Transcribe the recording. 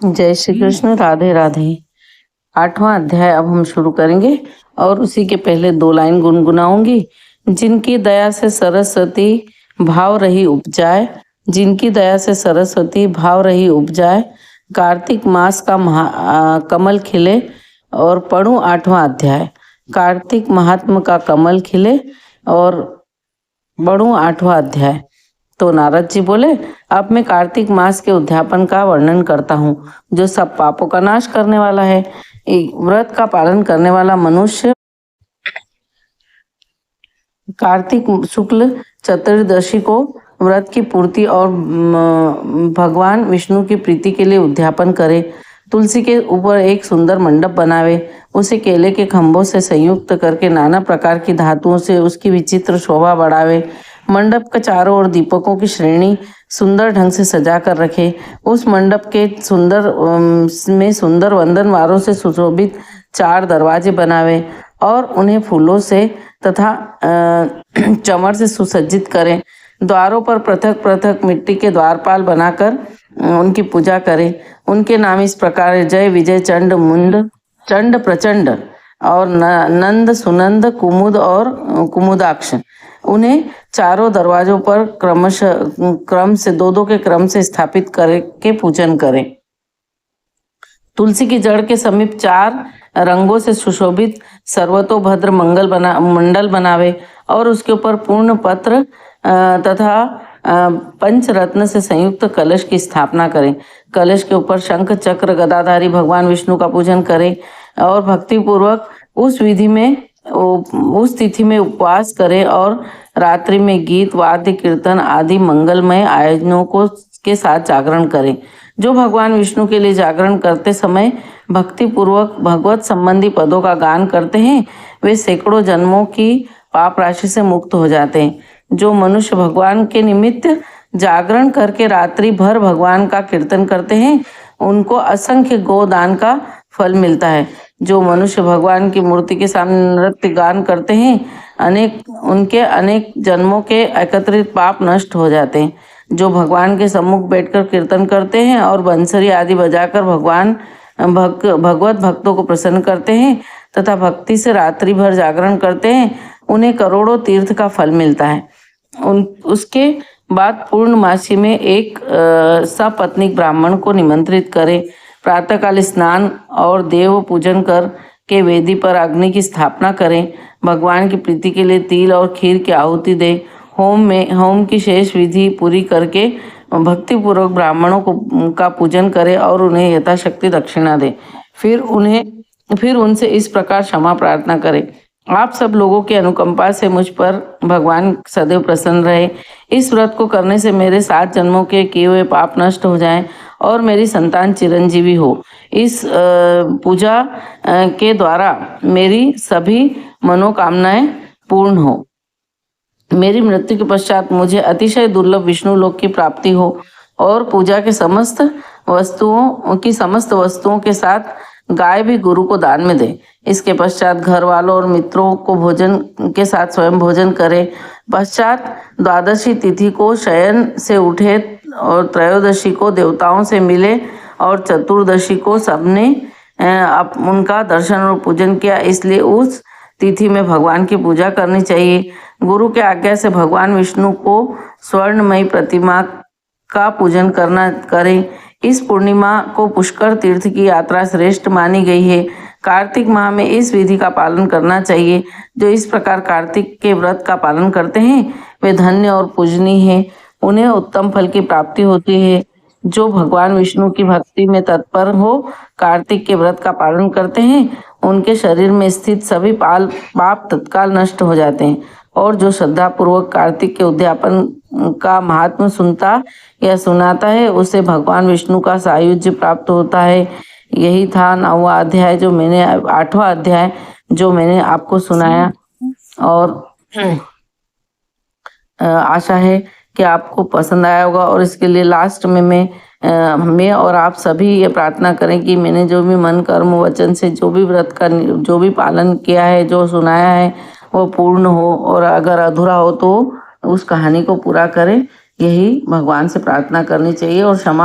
जय श्री कृष्ण। राधे राधे। 8वां अध्याय अब हम शुरू करेंगे और उसी के पहले 2 लाइन गुनगुनाऊंगी। जिनकी दया से सरस्वती भाव रही उपजाए, जिनकी दया से सरस्वती भाव रही उपजाए, कार्तिक मास का कमल खिले। और पढ़ूं 8वां अध्याय। कार्तिक महात्म का कमल खिले और पढ़ूं 8वां अध्याय। तो नारद जी बोले, अब मैं कार्तिक मास के उद्यापन का वर्णन करता हूँ, जो सब पापों का नाश करने वाला है। एक व्रत का पालन करने वाला मनुष्य कार्तिक शुक्ल चतुर्दशी को व्रत की पूर्ति और भगवान विष्णु की प्रीति के लिए उद्यापन करे। तुलसी के ऊपर एक सुंदर मंडप बनावे, उसे केले के खंभों से संयुक्त करके नाना प्रकार की धातुओं से उसकी विचित्र शोभा बढ़ावे। मंडप के चारों ओर दीपकों की श्रेणी सुंदर ढंग से सजा कर रखे। उस मंडप के सुंदर वंदनवारों से सुशोभित 4 दरवाजे बनावे और उन्हें फूलों से तथा चमर से सुसज्जित करें। द्वारों पर पृथक पृथक मिट्टी के द्वारपाल बनाकर उनकी पूजा करें। उनके नाम इस प्रकार है: जय, विजय, चंड, मुंड, चंड, प्रचंड और नंद, सुनंद, कुमुद और कुमुदाक्ष। उन्हें चारों दरवाजों पर क्रम से 2-2 के क्रम से स्थापित करके पूजन करें। तुलसी की जड़ के समीप 4 रंगों से सुशोभित सर्वतोभद्र मंडल बनावे और उसके ऊपर पूर्ण पत्र तथा पंचरत्न से संयुक्त कलश की स्थापना करें। कलश के ऊपर शंख चक्र गदाधारी भगवान विष्णु का पूजन करें और भक्तिपूर्वक उस तिथि में उपवास करें और रात्रि में गीत, वाद्य, कीर्तन आदि मंगलमय आयोजनों के साथ जागरण करें। जो भगवान विष्णु के लिए जागरण करते समय भक्ति पूर्वक भगवत संबंधी पदों का गान करते हैं, वे सैकड़ों जन्मों की पाप राशि से मुक्त हो जाते हैं। जो मनुष्य भगवान के निमित्त जागरण करके रात्रि भर भगवान का कीर्तन करते हैं, उनको असंख्य गोदान का फल मिलता है। जो मनुष्य भगवान की मूर्ति के सामने नृत्य गान करते हैं, उनके अनेक जन्मों के एकत्रित पाप नष्ट हो जाते हैं। जो भगवान के सम्मुख बैठकर कीर्तन करते हैं और बंसरी आदि बजाकर भगवत भक्तों को प्रसन्न करते हैं तथा भक्ति से रात्रि भर जागरण करते हैं, उन्हें करोड़ों तीर्थ का फल मिलता है। उसके बाद पूर्णमासी में एक सपत्नीक ब्राह्मण को निमंत्रित करें। प्रातःकाल स्नान और देव पूजन कर के वेदी पर अग्नि की स्थापना करें। भगवान की प्रीति के लिए तिल और खीर की आहुति दे। होम की शेष विधि पूरी करके भक्तिपूर्वक ब्राह्मणों का पूजन करें और उन्हें यथाशक्ति दक्षिणा दे। फिर उनसे इस प्रकार क्षमा प्रार्थना करें: आप सब लोगों की अनुकंपा से मुझ पर भगवान सदैव प्रसन्न रहे। इस व्रत को करने से मेरे 7 जन्मों के किए हुए पाप नष्ट हो जाएं और मेरी संतान चिरंजीवी हो। इस पूजा के द्वारा मेरी सभी मनोकामनाएं पूर्ण हो। मेरी मृत्यु के पश्चात मुझे अतिशय दुर्लभ विष्णु लोक की प्राप्ति हो और पूजा के समस्त वस्तुओं के साथ गाय भी गुरु को दान में दे। इसके पश्चात घर वालों और मित्रों को भोजन के साथ स्वयं भोजन करे। पश्चात द्वादशी तिथि को शयन से उठे और त्रयोदशी को देवताओं से मिले और चतुर्दशी को सबने उनका दर्शन और पूजन किया। इसलिए उस तिथि में भगवान की पूजा करनी चाहिए। गुरु के आज्ञा से भगवान विष्णु को स्वर्णमयी प्रतिमा का पूजन करें। इस पूर्णिमा को पुष्कर तीर्थ की यात्रा श्रेष्ठ मानी गई है। कार्तिक माह में इस विधि का पालन करना चाहिए। जो इस प्रकार कार्तिक के व्रत का पालन करते हैं, वे धन्य और पूजनीय हैं। उन्हें उत्तम फल की प्राप्ति होती है। जो भगवान विष्णु की भक्ति में तत्पर हो कार्तिक के व्रत का पालन करते हैं, उनके शरीर में स्थित सभी पाप तत्काल नष्ट हो जाते हैं। और जो श्रद्धापूर्वक कार्तिक के उद्यापन का महात्म सुनता या सुनाता है, उसे भगवान विष्णु का सायुज्य प्राप्त होता है। यही था 9वां अध्याय, 8वां अध्याय जो मैंने आपको सुनाया। और आशा है कि आपको पसंद आया होगा। और इसके लिए लास्ट में मैं और आप सभी ये प्रार्थना करें कि मैंने जो भी मन, कर्म, वचन से जो भी व्रत का जो भी पालन किया है, जो सुनाया है, वो पूर्ण हो। और अगर अधूरा हो तो उस कहानी को पूरा करें। यही भगवान से प्रार्थना करनी चाहिए और क्षमा